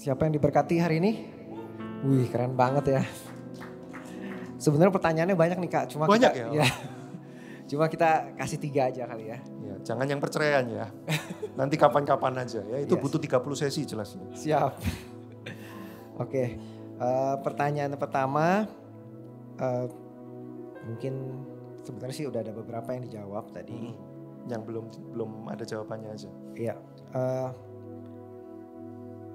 Siapa yang diberkati hari ini? Wih, keren banget ya. Sebenarnya pertanyaannya banyak nih Kak, cuma banyak kita, ya. Cuma kita kasih 3 aja kali ya. Ya, jangan yang perceraian ya. Nanti kapan-kapan aja ya. Itu Yes. butuh 30 sesi jelas. Siap. Oke, pertanyaan pertama, mungkin sebenarnya sih udah ada beberapa yang dijawab tadi. Yang belum ada jawabannya aja. Iya.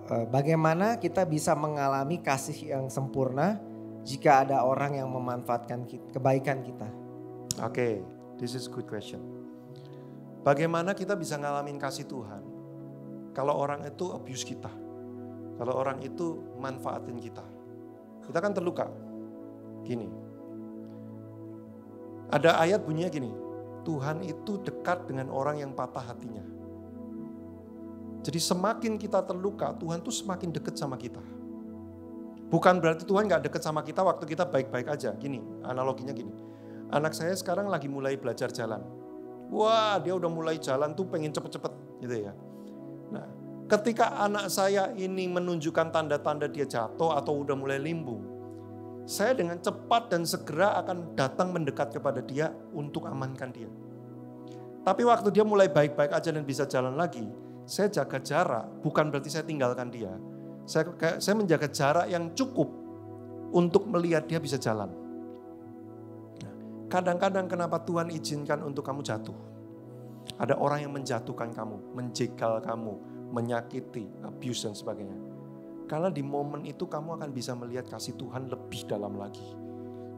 Bagaimana kita bisa mengalami kasih yang sempurna jika ada orang yang memanfaatkan kebaikan kita? Oke, this is good question. Bagaimana kita bisa ngalamin kasih Tuhan kalau orang itu abuse kita? Kalau orang itu manfaatin kita? Kita kan terluka. Gini. Ada ayat bunyinya gini. Tuhan itu dekat dengan orang yang patah hatinya. Jadi semakin kita terluka, Tuhan tuh semakin dekat sama kita. Bukan berarti Tuhan gak dekat sama kita waktu kita baik-baik aja. Gini, analoginya gini. Anak saya sekarang lagi mulai belajar jalan. Wah, dia udah mulai jalan tuh pengen cepet-cepet gitu ya. Nah, ketika anak saya ini menunjukkan tanda-tanda dia jatuh atau udah mulai limbung, saya dengan cepat dan segera akan datang mendekat kepada dia untuk amankan dia. Tapi waktu dia mulai baik-baik aja dan bisa jalan lagi, saya jaga jarak, bukan berarti saya tinggalkan dia. Saya menjaga jarak yang cukup untuk melihat dia bisa jalan. Kadang-kadang kenapa Tuhan izinkan untuk kamu jatuh? Ada orang yang menjatuhkan kamu, menjegal kamu, menyakiti, abuse dan sebagainya. Karena di momen itu kamu akan bisa melihat kasih Tuhan lebih dalam lagi.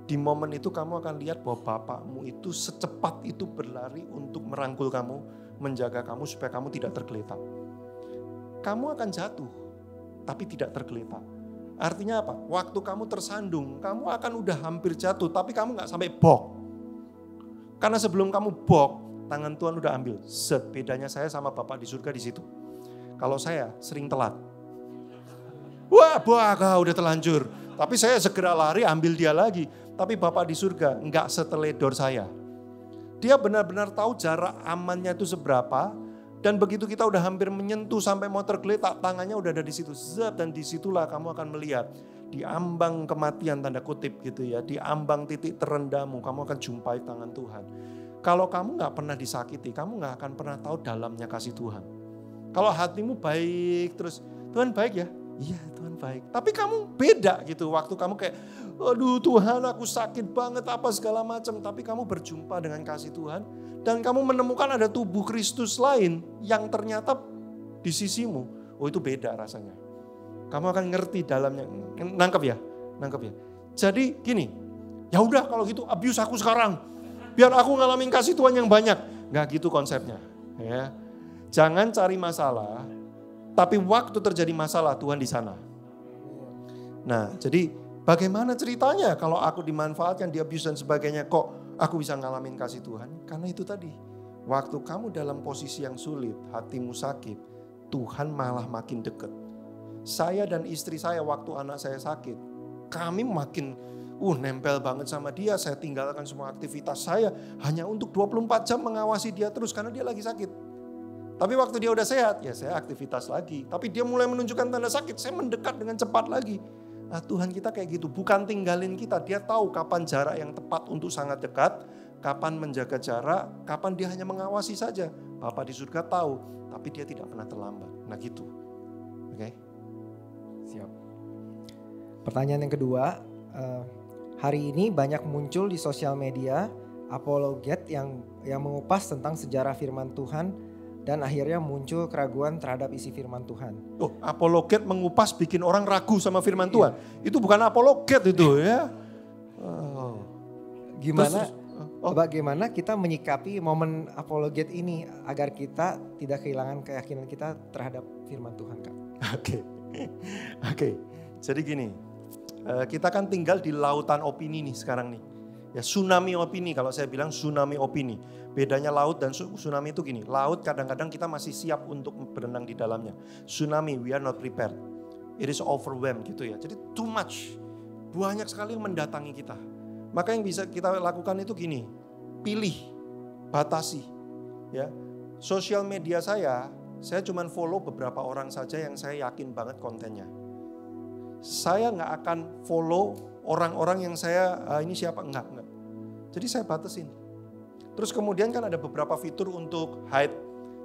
Di momen itu kamu akan lihat bahwa Bapakmu itu secepat itu berlari untuk merangkul kamu, menjaga kamu supaya kamu tidak tergeletak. Kamu akan jatuh, tapi tidak tergeletak. Artinya apa? Waktu kamu tersandung, kamu akan udah hampir jatuh, tapi kamu gak sampai bok. Karena sebelum kamu bok, tangan Tuhan udah ambil. Bedanya saya sama Bapak di surga di situ. Kalau saya sering telat. Wah, udah terlanjur. Tapi saya segera lari ambil dia lagi. Tapi Bapak di surga enggak seteledor saya. Dia benar-benar tahu jarak amannya itu seberapa. Dan begitu kita udah hampir menyentuh sampai mau tergeletak, tangannya udah ada di situ. Dan disitulah kamu akan melihat. Di ambang kematian tanda kutip gitu ya. Di ambang titik terendahmu, kamu akan jumpai tangan Tuhan. Kalau kamu gak pernah disakiti, kamu gak akan pernah tahu dalamnya kasih Tuhan. Kalau hatimu baik terus, Tuhan baik ya? Iya Tuhan baik. Tapi kamu beda gitu waktu kamu kayak, aduh Tuhan aku sakit banget apa segala macam. Tapi kamu berjumpa dengan kasih Tuhan. Dan kamu menemukan ada tubuh Kristus lain yang ternyata di sisimu. Oh itu beda rasanya. Kamu akan ngerti dalamnya. Nangkep ya? Jadi gini, ya udah kalau gitu abuse aku sekarang. Biar aku ngalamin kasih Tuhan yang banyak. Gak gitu konsepnya. Ya. Jangan cari masalah. Tapi waktu terjadi masalah Tuhan di sana. Nah, jadi bagaimana ceritanya kalau aku dimanfaatkan, di-abuse dan sebagainya, kok aku bisa ngalamin kasih Tuhan? Karena itu tadi, waktu kamu dalam posisi yang sulit, hatimu sakit, Tuhan malah makin dekat. Saya dan istri saya waktu anak saya sakit, kami makin nempel banget sama dia. Saya tinggalkan semua aktivitas saya hanya untuk 24 jam mengawasi dia terus karena dia lagi sakit. Tapi waktu dia udah sehat, ya saya aktivitas lagi. Tapi dia mulai menunjukkan tanda sakit, saya mendekat dengan cepat lagi. Nah, Tuhan kita kayak gitu, bukan tinggalin kita. Dia tahu kapan jarak yang tepat untuk sangat dekat, kapan menjaga jarak, kapan dia hanya mengawasi saja. Bapa di surga tahu, tapi dia tidak pernah terlambat. Nah gitu. Oke? Siap. Pertanyaan yang kedua, hari ini banyak muncul di sosial media apologet yang mengupas tentang sejarah firman Tuhan dan akhirnya muncul keraguan terhadap isi firman Tuhan. Oh, apologet mengupas bikin orang ragu sama firman Tuhan. Itu bukan apologet itu ya. Oh. Bagaimana kita menyikapi momen apologet ini agar kita tidak kehilangan keyakinan kita terhadap firman Tuhan, Kak? Oke. Jadi gini, kita kan tinggal di lautan opini nih sekarang nih. Ya tsunami opini, kalau saya bilang tsunami opini. Bedanya laut dan tsunami itu gini. Laut kadang-kadang kita masih siap untuk berenang di dalamnya. Tsunami, we are not prepared. It is overwhelmed gitu ya. Jadi too much. Banyak sekali yang mendatangi kita. Maka yang bisa kita lakukan itu gini. Pilih, batasi. Ya, sosial media saya Saya cuma follow beberapa orang saja yang saya yakin banget kontennya. Saya nggak akan follow orang-orang yang saya, ini siapa, enggak. Jadi saya batasin. Terus kemudian kan ada beberapa fitur untuk hide.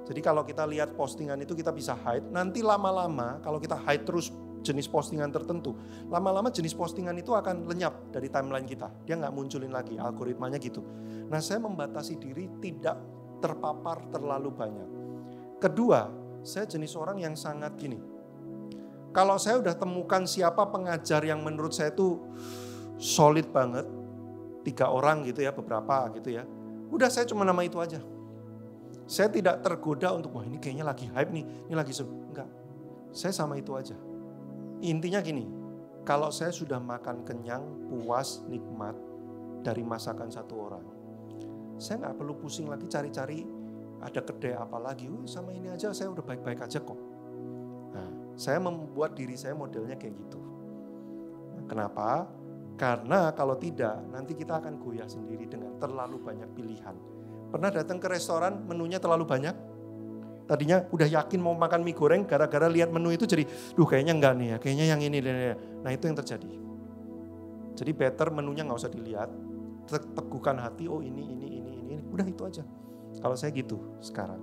Jadi kalau kita lihat postingan itu kita bisa hide. Nanti lama-lama kalau kita hide terus jenis postingan tertentu, lama-lama jenis postingan itu akan lenyap dari timeline kita. Dia nggak munculin lagi, algoritmanya gitu. Nah, saya membatasi diri tidak terpapar terlalu banyak. Kedua, saya jenis orang yang sangat gini. Kalau saya udah temukan siapa pengajar yang menurut saya itu solid banget, 3 orang gitu ya, beberapa gitu ya. Udah saya cuma nama itu aja. Saya tidak tergoda untuk, wah ini kayaknya lagi hype nih, ini lagi seru. Enggak, saya sama itu aja. Intinya gini, kalau saya sudah makan kenyang, puas, nikmat dari masakan satu orang, saya nggak perlu pusing lagi cari-cari ada kedai apa lagi. Sama ini aja saya udah baik-baik aja kok. Nah, saya membuat diri saya modelnya kayak gitu. Nah, kenapa? Karena kalau tidak, nanti kita akan goyah sendiri dengan terlalu banyak pilihan. Pernah datang ke restoran, menunya terlalu banyak? Tadinya udah yakin mau makan mie goreng, gara-gara lihat menu itu jadi, kayaknya enggak nih ya, kayaknya yang ini. Nah itu yang terjadi. Jadi better menunya nggak usah dilihat, teguhkan hati, oh ini. Udah itu aja. Kalau saya gitu sekarang,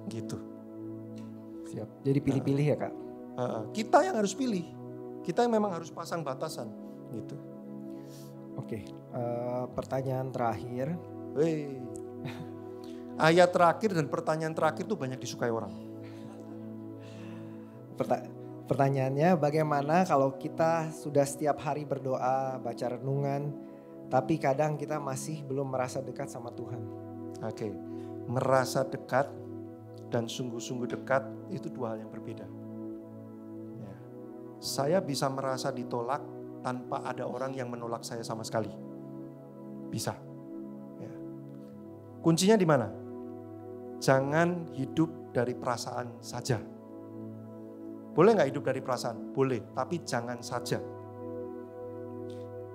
gitu. Siap. Jadi pilih-pilih ya Kak? Kita yang harus pilih, kita yang memang harus pasang batasan, gitu. Oke, pertanyaan terakhir. Ayat terakhir dan pertanyaan terakhir tuh banyak disukai orang. Pertanyaannya, bagaimana kalau kita sudah setiap hari berdoa, baca renungan, tapi kadang kita masih belum merasa dekat sama Tuhan? Oke, merasa dekat dan sungguh-sungguh dekat itu 2 hal yang berbeda. Ya. Saya bisa merasa ditolak tanpa ada orang yang menolak saya sama sekali. Bisa. Ya. Kuncinya di mana? Jangan hidup dari perasaan saja. Boleh gak hidup dari perasaan? Boleh, tapi jangan saja.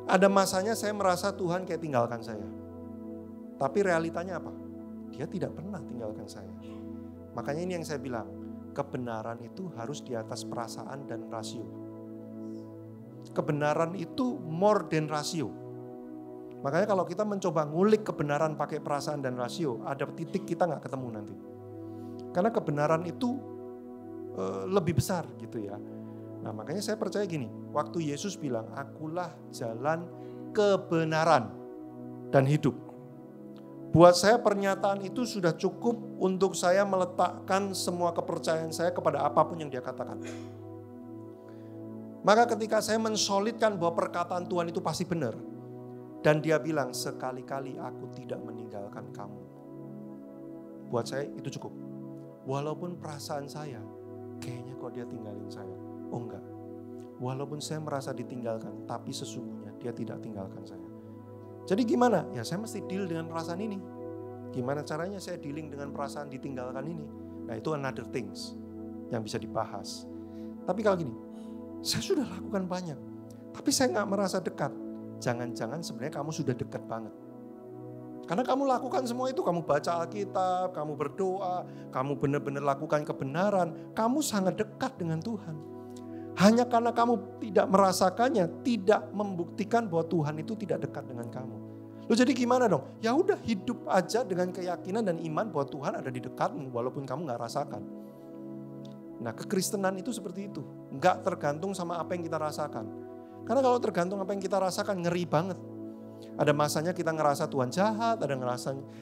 Ada masanya saya merasa Tuhan kayak tinggalkan saya. Tapi realitanya apa? Dia tidak pernah tinggalkan saya. Makanya ini yang saya bilang, kebenaran itu harus di atas perasaan dan rasio. Kebenaran itu more than rasio. Makanya kalau kita mencoba ngulik kebenaran pakai perasaan dan rasio, ada titik kita gak ketemu nanti. Karena kebenaran itu lebih besar gitu ya. Nah makanya saya percaya gini, waktu Yesus bilang, akulah jalan kebenaran dan hidup. Buat saya pernyataan itu sudah cukup untuk saya meletakkan semua kepercayaan saya kepada apapun yang dia katakan. Maka ketika saya mensolidkan bahwa perkataan Tuhan itu pasti benar, dan dia bilang, sekali-kali aku tidak meninggalkan kamu. Buat saya itu cukup. Walaupun perasaan saya, kayaknya kok dia tinggalin saya. Oh enggak. Walaupun saya merasa ditinggalkan, tapi sesungguhnya dia tidak tinggalkan saya. Jadi gimana? Ya saya mesti deal dengan perasaan ini. Gimana caranya saya dealing dengan perasaan ditinggalkan ini? Nah itu another things yang bisa dibahas. Tapi kalau gini, saya sudah lakukan banyak, tapi saya gak merasa dekat. Jangan-jangan sebenarnya kamu sudah dekat banget. Karena kamu lakukan semua itu, kamu baca Alkitab, kamu berdoa, kamu benar-benar lakukan kebenaran, kamu sangat dekat dengan Tuhan. Hanya karena kamu tidak merasakannya, tidak membuktikan bahwa Tuhan itu tidak dekat dengan kamu. Loh jadi gimana dong? Ya udah hidup aja dengan keyakinan dan iman bahwa Tuhan ada di dekatmu walaupun kamu gak rasakan. Nah kekristenan itu seperti itu. Gak tergantung sama apa yang kita rasakan. Karena kalau tergantung apa yang kita rasakan ngeri banget. Ada masanya kita ngerasa Tuhan jahat, ada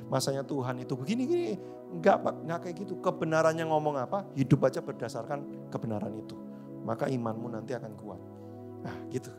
masanya Tuhan itu begini-gini. Enggak kayak gitu. Kebenarannya ngomong apa, hidup aja berdasarkan kebenaran itu. Maka imanmu nanti akan kuat. Nah gitu.